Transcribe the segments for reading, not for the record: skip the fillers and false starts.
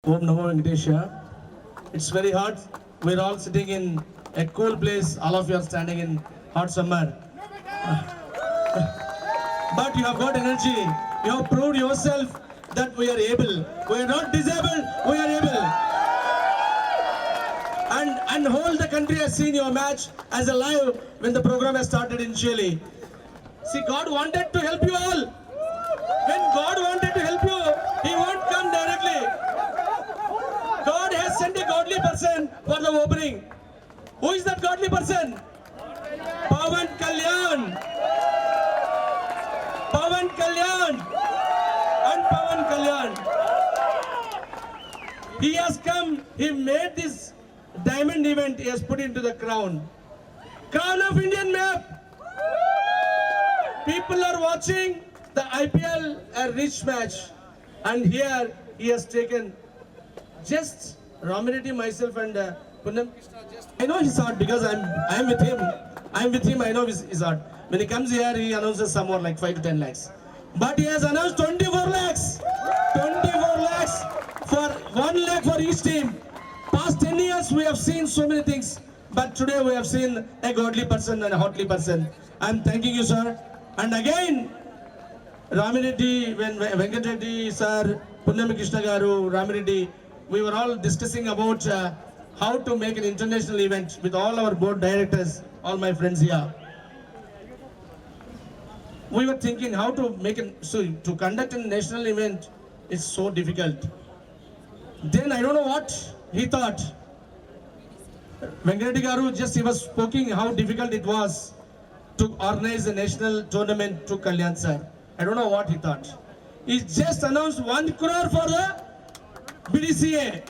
Om Namo Venkatesha. It's very hot. We're all sitting in a cool place. All of you are standing in hot summer. But you have got energy. You have proved yourself that we are able. We are not disabled. We are able. And whole the country has seen your match as a live when the program has started initially. See, God wanted to help you all. When God wanted to help you, He won't come directly. God has sent a godly person for the opening. Who is that godly person? Pawan Kalyan. Pawan Kalyan. And Pawan Kalyan. He has come, he made this diamond event, he has put into the crown. Crown of Indian map. People are watching the IPL, a rich match. And here he has taken just Ramiredi, myself and Punnam Krishna. I know his heart because I'm with him. I'm with him, I know his heart. When he comes here, he announces somewhere like 5 to 10 lakhs. But he has announced 24 lakhs. 24 lakhs for 1 lakh for each team. Past 10 years, we have seen so many things. But today we have seen a godly person and a hotly person. I'm thanking you, sir. And again, Ramiredi, when Venkatreddy, sir, Punnam Krishna Garu, Ramiredi, we were all discussing about how to make an international event with all our board directors, all my friends here. We were thinking how to make to conduct a national event is so difficult. Then I don't know what he thought. Venkatreddy Garu he was speaking how difficult it was to organize a national tournament to Kalyan sir. I don't know what he thought. He just announced 1 crore for the BDCA,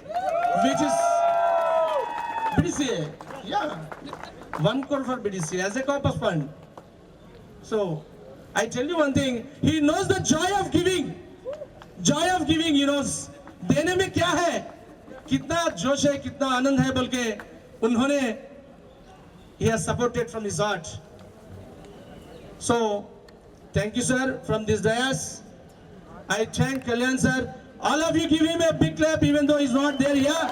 which is BDCA. Yeah, 1 crore for BDCA as a corpus fund. So I tell you one thing, he knows the joy of giving. Joy of giving, he knows. देने में क्या है, कितना जोश है, कितना आनंद है, बल्कि उन्होंने he has supported from his heart. So thank you, sir, from this dais. I thank Kalyan sir. All of you give him a big clap, even though he's not there here.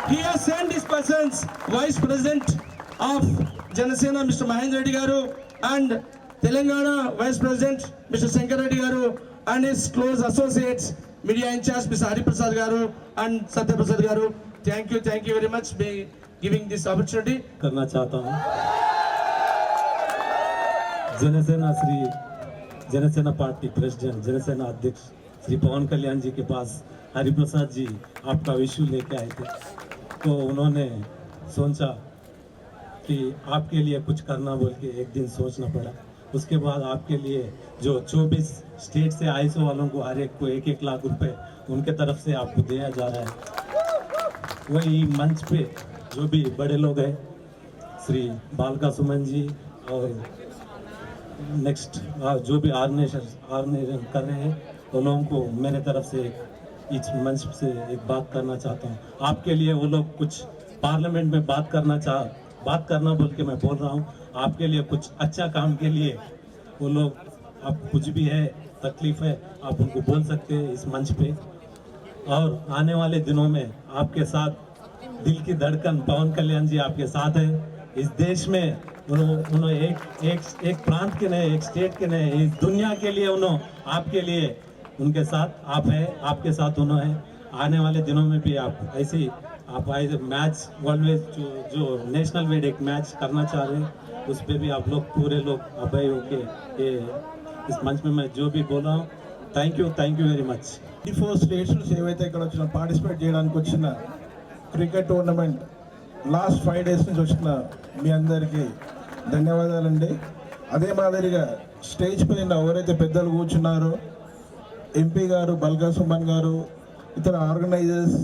He has sent his persons, Vice President of Janasena, Mr. Mahendra Reddy Garu, and Telangana Vice President, Mr. Shankar Reddy Garu, and his close associates, Media in charge, Mr. Hari Prasad Garu and Satya Prasad Garu. Thank you very much for giving this opportunity. करना चाहता हूँ Jana Sena party president, Jana Sena अध्यक्ष श्री पवन कल्याण जी के पास हरिप्रसाद जी आपका issue लेके आए थे, तो उन्होंने सोचा कि आपके लिए कुछ करना बोल के एक दिन सोचना पड़ा। उसके बाद आपके लिए जो 24 स्टेट से आईएसओ वालों को हर एक को 1-1 लाख रुपए उनके तरफ से आपको दिया जा रहा है। वही मंच पे जो भी बड़े लोग हैं, श्री बालका सुमन जी और नेक्स्ट जो भी ऑर्गेनाइजेशन कर रहे हैं, उन लोगों को मेरे तरफ से इस मंच से एक बात करना चाहता हूँ। आपके लिए वो लोग कुछ पार्लियामेंट में बात करना बोल के मैं बोल रहा हूँ। आपके लिए कुछ अच्छा काम के लिए वो लोग, आप कुछ भी है तकलीफ है, आप उनको बोल सकते हैं इस मंच पे। और आने वाले दिनों में आपके साथ दिल की धड़कन पवन कल्याण जी आपके साथ है। इस देश में उन्होंने एक प्रांत के नहीं, एक स्टेट के नहीं, इस दुनिया के लिए उन्होंने आपके लिए उनके साथ आप है, आपके साथ उन्होंने आने वाले दिनों में भी आप ऐसे ही आप मैच वर्ल्ड में जो नेशनल वेड एक मैच करना चाह रहे हैं, उस पर भी आप लोग पूरे लोग अभय होके इस मंच में मैं जो भी बोल रहा हूँ, thank you very much. 24 states నుంచి ఏవైతే ఇక్కడ వచ్చిన పార్టిసిపేట్ చేయడానికి వచ్చిన క్రికెట్ టోర్నమెంట్ లాస్ట్ 5 days నుంచి వచ్చిన మీ అందరికీ ధన్యవాదాలండి। అదే మాదిరిగా స్టేజ్ పైన ఎవరైతే పెద్దలు కూర్చున్నారో, ఎంపీ గారు, బల్గా సుమన్ గారు, ఇతర ఆర్గనైజర్స్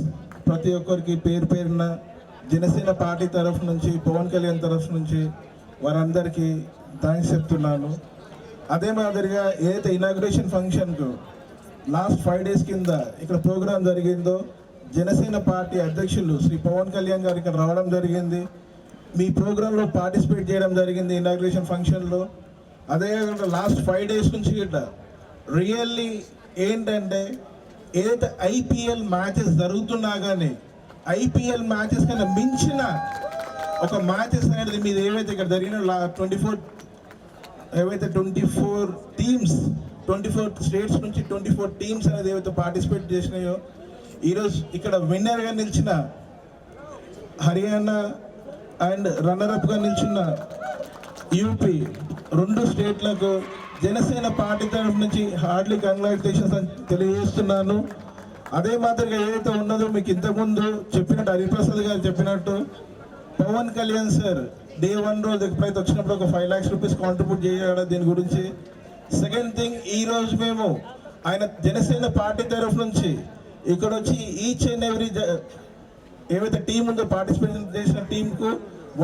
ప్రతి ఒక్కరికి పేరున జనసేన పార్టీ తరఫు నుంచి, పవన్ కళ్యాణ్ తరఫు నుంచి వారందరికీ థ్యాంక్స్ చెప్తున్నాను। అదే మాదిరిగా ఏదైతే ఇనాగ్రేషన్ ఫంక్షన్కు లాస్ట్ 5 days కింద ఇక్కడ ప్రోగ్రాం జరిగిందో, జనసేన పార్టీ అధ్యక్షులు శ్రీ పవన్ కళ్యాణ్ గారు ఇక్కడ రావడం జరిగింది, మీ ప్రోగ్రాంలో పార్టిసిపేట్ చేయడం జరిగింది ఇనాగ్రేషన్ ఫంక్షన్లో। అదే కాకుండా లాస్ట్ 5 days నుంచి గిట్ట రియల్లీ ఏంటంటే ఏదైతే ఐపీఎల్ మ్యాచెస్ జరుగుతున్నా కానీ ఐపీఎల్ మ్యాచెస్ కన్నా మించిన ఒక మ్యాచెస్ అనేది మీరు ఏవైతే ఇక్కడ జరిగిన 24 టీమ్స్ 24 స్టేట్స్ నుంచి 24 టీమ్స్ అనేది ఏవైతే పార్టిసిపేట్ చేసినాయో ఈరోజు ఇక్కడ విన్నర్గా నిలిచిన హర్యానా అండ్ రన్నరప్గా నిలిచిన యూపీ 2 స్టేట్లకు జనసేన పార్టీ తరఫు నుంచి హార్డ్లీ కంగ్రాచులేషన్స్ అని తెలియజేస్తున్నాను. అదే మాదిరిగా ఏదైతే ఉన్నదో మీకు ఇంతకుముందు చెప్పినట్టు హరిప్రసాద్ గారు చెప్పినట్టు పవన్ కళ్యాణ్ సార్ డే 1 రోజు ఎప్పుడైతే వచ్చినప్పుడు ఒక 5 lakhs రూపీస్ కాంట్రిబ్యూట్ చేయాలి దీని గురించి. సెకండ్ థింగ్, ఈరోజు మేము ఆయన జనసేన పార్టీ తరఫు నుంచి ఇక్కడ వచ్చి ఈచ్ అండ్ ఎవ్రీ ఏవైతే టీం ఉందో పార్టిసిపేట్ చేసిన టీంకు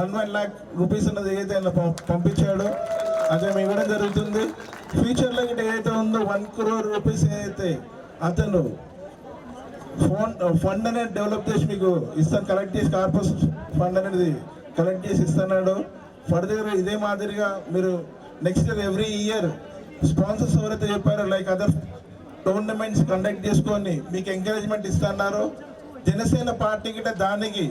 1 lakh రూపీస్ అన్నది ఏదైతే ఆయన పంపించాడో అదే మేము ఇవ్వడం జరుగుతుంది. ఫ్యూచర్లో గిట్ట ఏదైతే ఉందో 1 crore రూపీస్ ఏదైతే అతను ఫండ్ అనేది డెవలప్ చేసి మీకు ఇస్తాను, కలెక్ట్ చేసి కార్పస్ ఫండ్ అనేది కలెక్ట్ చేసి ఇస్తున్నాడు. ఫర్దర్ ఇదే మాదిరిగా మీరు next year every year sponsors ఎవరైతే చెప్పారో లైక్ అదర్ టోర్నమెంట్స్ కండక్ట్ చేసుకొని మీకు ఎంకరేజ్మెంట్ ఇస్తున్నారో జనసేన పార్టీ గిట్ట దానికి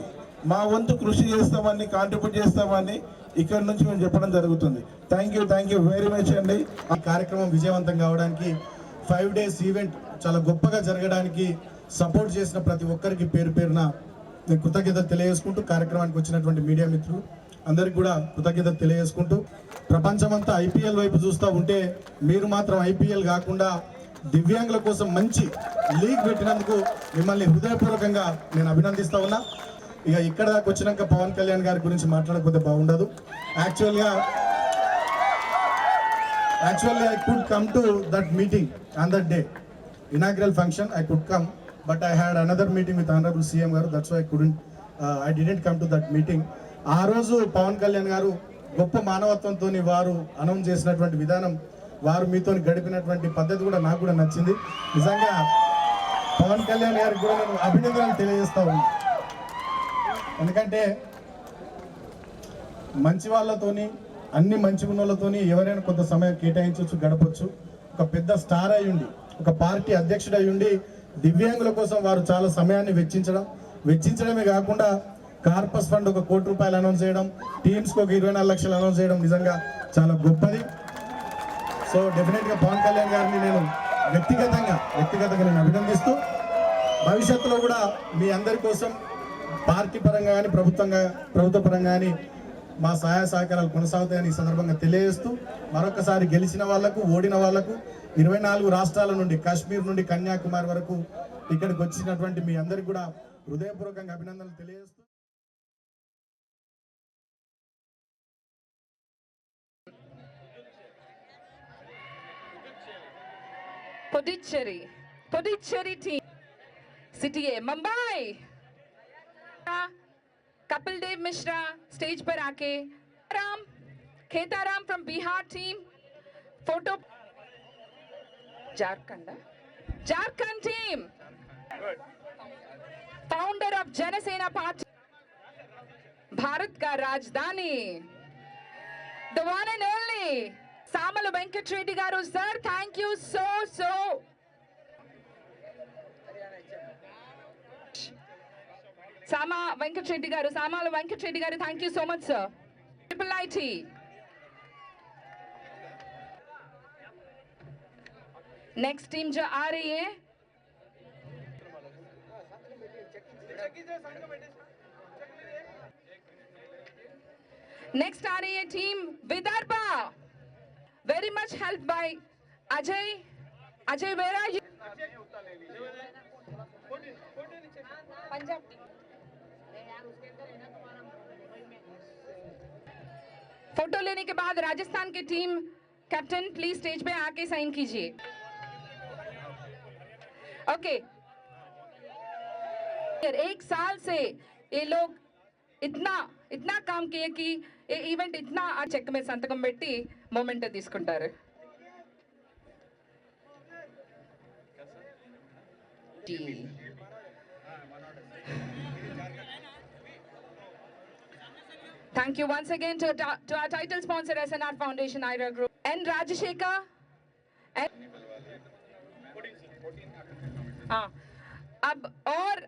మా వంతు కృషి చేస్తామని కాంట్రిబ్యూట్ చేస్తామని ఇక్కడ నుంచి మేము చెప్పడం జరుగుతుంది. థ్యాంక్ యూ వెరీ మచ్ అండి. ఈ కార్యక్రమం విజయవంతం కావడానికి 5 days ఈవెంట్ చాలా గొప్పగా జరగడానికి సపోర్ట్ చేసిన ప్రతి ఒక్కరికి పేరు పేరున నేను కృతజ్ఞతలు తెలియజేసుకుంటూ కార్యక్రమానికి వచ్చినటువంటి మీడియా మిత్రులు అందరికి కూడా కృతజ్ఞతలు తెలియజేసుకుంటూ ప్రపంచమంతా ఐపీఎల్ వైపు చూస్తూ ఉంటే మీరు మాత్రం ఐపీఎల్ కాకుండా దివ్యాంగుల కోసం మంచి లీగ్ పెట్టినందుకు మిమ్మల్ని హృదయపూర్వకంగా నేను అభినందిస్తా ఉన్నా. ఇక ఇక్కడ దాకా వచ్చినాక పవన్ కళ్యాణ్ గారి గురించి మాట్లాడకపోతే బాగుండదు. Actually I could come to that meeting on that day, inaugural function. I could come, but I had another meeting with Honorable CM garu. That's why I didn't come to that meeting. ఆ రోజు పవన్ కళ్యాణ్ గారు గొప్ప మానవత్వంతో వారు announce చేసినటువంటి విధానం, వారు మీతో గడిపినటువంటి పద్ధతి కూడా నాకు కూడా నచ్చింది. నిజంగా పవన్ కళ్యాణ్ గారికి కూడా నేను అభినందనలు తెలియజేస్తా ఉన్నాను. ఎందుకంటే మంచి వాళ్ళతోని అన్ని మంచి ఉన్నోళ్ళతోని ఎవరైనా కొంత సమయం కేటాయించవచ్చు, గడపచ్చు. ఒక పెద్ద స్టార్ అయి ఉండి, ఒక పార్టీ అధ్యక్షుడు అయి ఉండి దివ్యాంగుల కోసం వారు చాలా సమయాన్ని వెచ్చించడమే కాకుండా కార్పస్ ఫండ్ 1 కోటి రూపాయలు అనౌన్స్ చేయడం, టీమ్స్కి ఒక 24 లక్షలు అనౌన్స్ చేయడం నిజంగా చాలా గొప్పది. సో డెఫినెట్గా పవన్ కళ్యాణ్ గారిని నేను వ్యక్తిగతంగా నేను అభినందిస్తూ భవిష్యత్తులో కూడా మీ అందరి కోసం పార్టీ పరంగా కానీ ప్రభుత్వ పరంగా కానీ మా సహాయ సహకారాలు కొనసాగుతాయని ఈ సందర్భంగా తెలియజేస్తూ మరొకసారి గెలిచిన వాళ్లకు, ఓడిన వాళ్లకు 24 రాష్ట్రాల నుండి కాశ్మీర్ నుండి కన్యాకుమారి వరకు ఇక్కడికి వచ్చినటువంటి మీ అందరికి కూడా హృదయపూర్వకంగా అభినందనలు తెలియజేస్తూ Puducherry team, City A, Mumbai. Kapil Dev Mishra stage पर आके Khetaram from Bihar team photo. Jharkhand team, founder of Janasena Party, Bharat ka Rajdhani, the one and only Samala Venkat Reddy garu. Sir, thank you so Samala Venkat Reddy garu, thank you so much, sir. Triple IT. Next team जो आ रही है, next आ रही है team Vidarbha, very much helped by Ajay. Where are you? Punjab team. Photo लेने के बाद राजस्थान की team captain please stage पे आके साइन कीजिए. ओके, 1 साल से ये लोग इतना काम किए कि ये ఈవెంట్ ఇట్లా ఆ చెక్ మీద సంతకం పెట్టి మూమెంట్ తీసుకుంటారు. Thank you once again to our title sponsor SNR Foundation IRA Group and Rajashekar. हाँ, अब और